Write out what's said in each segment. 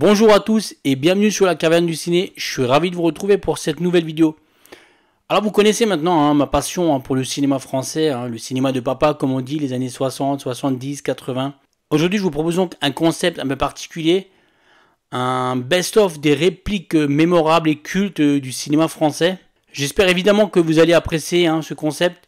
Bonjour à tous et bienvenue sur la caverne du ciné, je suis ravi de vous retrouver pour cette nouvelle vidéo. Alors vous connaissez maintenant ma passion pour le cinéma français, le cinéma de papa comme on dit, les années 60, 70, 80. Aujourd'hui je vous propose donc un concept un peu particulier, un best-of des répliques mémorables et cultes du cinéma français. J'espère évidemment que vous allez apprécier ce concept.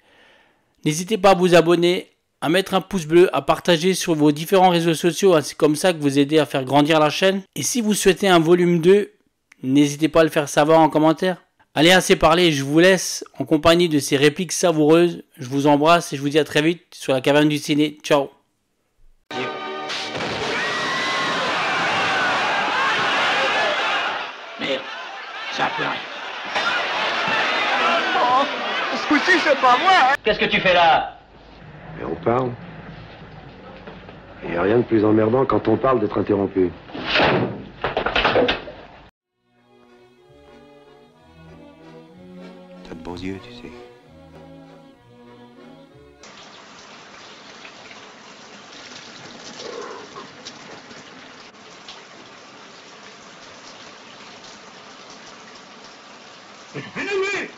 N'hésitez pas à vous abonner, à mettre un pouce bleu, à partager sur vos différents réseaux sociaux. C'est comme ça que vous aidez à faire grandir la chaîne. Et si vous souhaitez un volume 2, n'hésitez pas à le faire savoir en commentaire. Allez, assez parlé, je vous laisse en compagnie de ces répliques savoureuses. Je vous embrasse et je vous dis à très vite sur la caverne du ciné. Ciao. Merde, ça a pleuré. Oh, ce coup-ci, c'est pas moi, hein. Qu'est-ce que tu fais là? Et on parle. Il n'y a rien de plus emmerdant quand on parle d'être interrompu. T'as de beaux yeux, tu sais.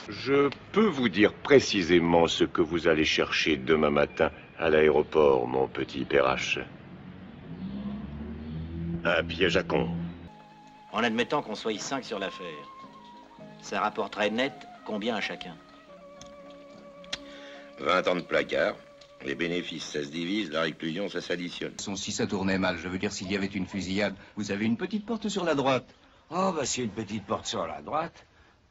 Je peux vous dire précisément ce que vous allez chercher demain matin à l'aéroport, mon petit Perrache. Un piège à con. En admettant qu'on soit 5 sur l'affaire, ça rapporterait net combien à chacun? 20 ans de placard. Les bénéfices, ça se divise, la réclusion, ça s'additionne. Si ça tournait mal, je veux dire, s'il y avait une fusillade, vous avez une petite porte sur la droite. Oh, bah, c'est une petite porte sur la droite.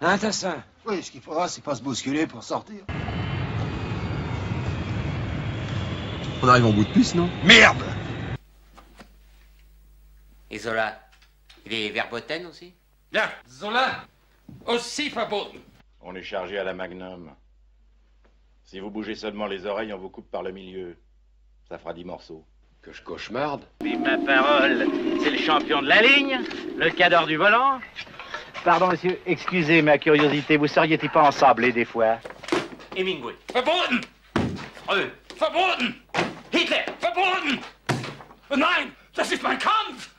Hein, Tassin? Oui, ce qu'il faudra, c'est pas se bousculer pour sortir. On arrive en bout de puce, non? Merde! Et Zola, il est verboten aussi? Bien, Zola, aussi verboten. On est chargé à la Magnum. Si vous bougez seulement les oreilles, on vous coupe par le milieu. Ça fera 10 morceaux. Que je cauchemarde? Vive ma parole, c'est le champion de la ligne, le cadre du volant. Pardon, monsieur, excusez ma curiosité, vous seriez-il pas ensablé des fois? Hemingway. Verboten! Verboten! Hitler. Verboten! Nein, das ist mein Kampf!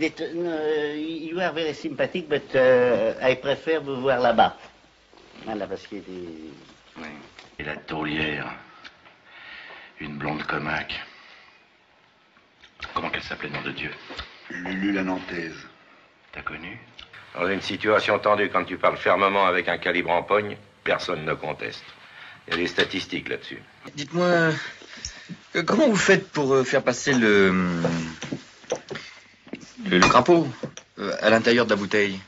You are very sympathetic, but I prefer vous voir là-bas. Voilà, parce qu'il y a des... Oui. Et la taulière. Une blonde comaque. Comment qu'elle s'appelait, nom de Dieu? Lulu la Nantaise. T'as connu? Dans une situation tendue, quand tu parles fermement avec un calibre en pogne, personne ne conteste. Il y a des statistiques là-dessus. Dites-moi, comment vous faites pour faire passer le crapaud à l'intérieur de la bouteille?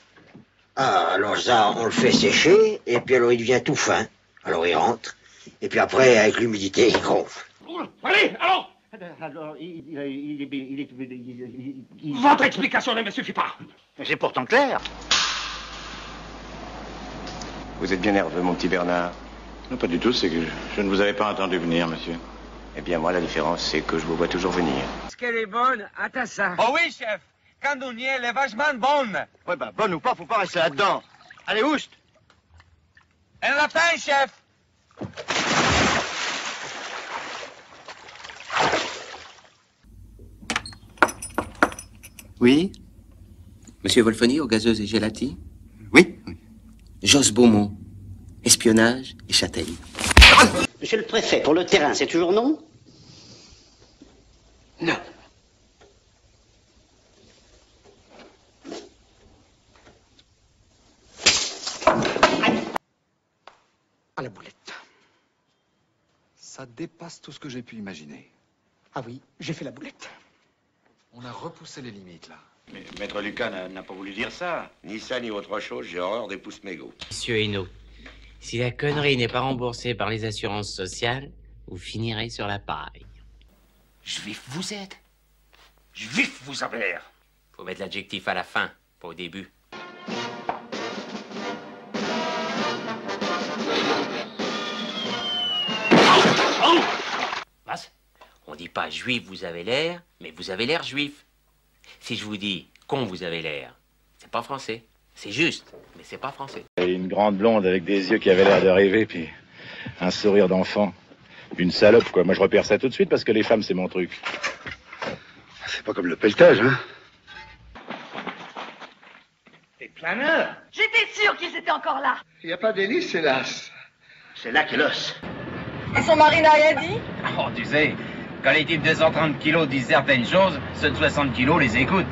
Ah, alors ça, on le fait sécher, et puis alors il devient tout fin. Alors il rentre, et puis après, avec l'humidité, il gonfle. Allez, allons! Alors, Votre explication ne me suffit pas. c'est pourtant clair. Vous êtes bien nerveux, mon petit Bernard. Non, pas du tout, c'est que je ne vous avais pas entendu venir, monsieur. Eh bien, moi, la différence, c'est que je vous vois toujours venir. Est-ce qu'elle est bonne, à Tassin? Oh oui, chef! Candounier, elle est vachement bonne! Ouais, bah, bonne ou pas, faut pas rester là-dedans. Allez, oust! Elle a faim, chef! Oui? Monsieur Wolfoni, aux gazeuses et gelati? Oui? Jos Beaumont, espionnage et châtaigne. Monsieur le préfet, pour le terrain, c'est toujours non? Non. À la boulette. Ça dépasse tout ce que j'ai pu imaginer. Ah oui, j'ai fait la boulette. On a repoussé les limites, là. Mais Maître Lucas n'a pas voulu dire ça. Ni ça, ni autre chose, j'ai horreur des pouces mégots. Monsieur Hainaut, si la connerie n'est pas remboursée par les assurances sociales, vous finirez sur la paille. Juif vous êtes. Juif vous avez l'air. Faut mettre l'adjectif à la fin, pas au début. Was? On dit pas juif vous avez l'air, mais vous avez l'air juif. Si je vous dis con vous avez l'air, c'est pas français. C'est juste, mais c'est pas français. Et une grande blonde avec des yeux qui avaient l'air de rêver, puis un sourire d'enfant. Une salope, quoi. Moi, je repère ça tout de suite parce que les femmes, c'est mon truc. C'est pas comme le pelletage, hein. Des planeurs. J'étais sûre qu'ils étaient encore là. Il n'y a pas d'hélice, hélas. C'est là qu'est l'os. Et son mari n'a rien dit? Oh, tu sais, quand les types de 130 kilos disent certaines choses, ceux de 60 kilos les écoutent.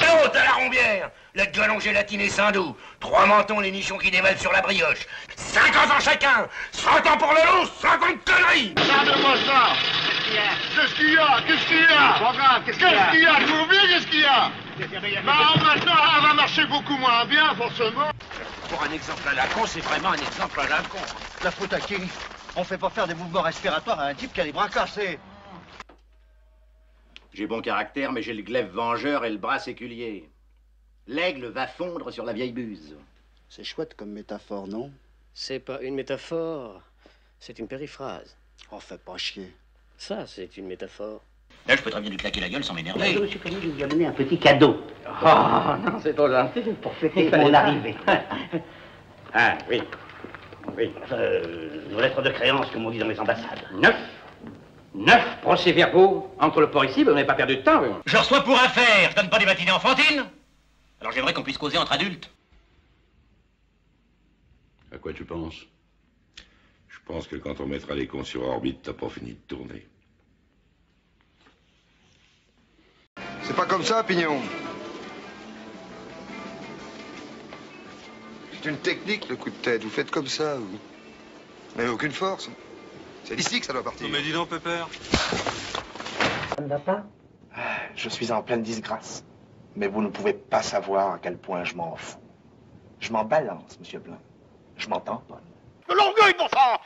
L'autre à la rombière, le gueulon gélatiné Saint-Doux, 3 mentons les nichons qui dévalent sur la brioche, 50 ans chacun, 100 ans pour le loup, 50 conneries. Regarde-moi ça. Qu'est-ce qu'il y a? Qu'est-ce qu'il y a? Qu'est-ce qu'il y a? Je vous oublie, qu'est-ce qu'il y a? Bah, maintenant, elle va marcher beaucoup moins bien, forcément. Pour un exemple à la con, c'est vraiment un exemple à la con. La faute à qui? On fait pas faire des mouvements respiratoires à un type qui a les bras cassés. J'ai bon caractère, mais j'ai le glaive vengeur et le bras séculier. L'aigle va fondre sur la vieille buse. C'est chouette comme métaphore, non? C'est pas une métaphore, c'est une périphrase. Oh, fais pas chier. Ça, c'est une métaphore. Là, je peux très bien lui claquer la gueule sans m'énerver. Je me suis permis de lui amener un petit cadeau. Oh, non, c'est trop gentil. Pour fêter mon arrivée. Ah, oui. Oui. Nos lettres de créance, comme on dit dans les ambassades. 9 procès-verbaux entre le port ici, mais on n'avait pas perdu de temps. Je reçois pour affaire, je donne pas des matinées enfantines. Alors j'aimerais qu'on puisse causer entre adultes. À quoi tu penses? Je pense que quand on mettra les cons sur orbite, t'as pas fini de tourner. C'est pas comme ça, Pignon. C'est une technique, le coup de tête. Vous faites comme ça, vous. Vous n'avez aucune force. C'est ici que ça doit partir. Non mais dis donc, Pépère. Ça ne va pas? Je suis en pleine disgrâce. Mais vous ne pouvez pas savoir à quel point je m'en fous. Je m'en balance, monsieur Blanc. Je m'en tamponne. De l'orgueil, bon sang!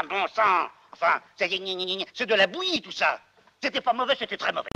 Bon sang! Enfin, c'est de la bouillie, tout ça. C'était pas mauvais, c'était très mauvais.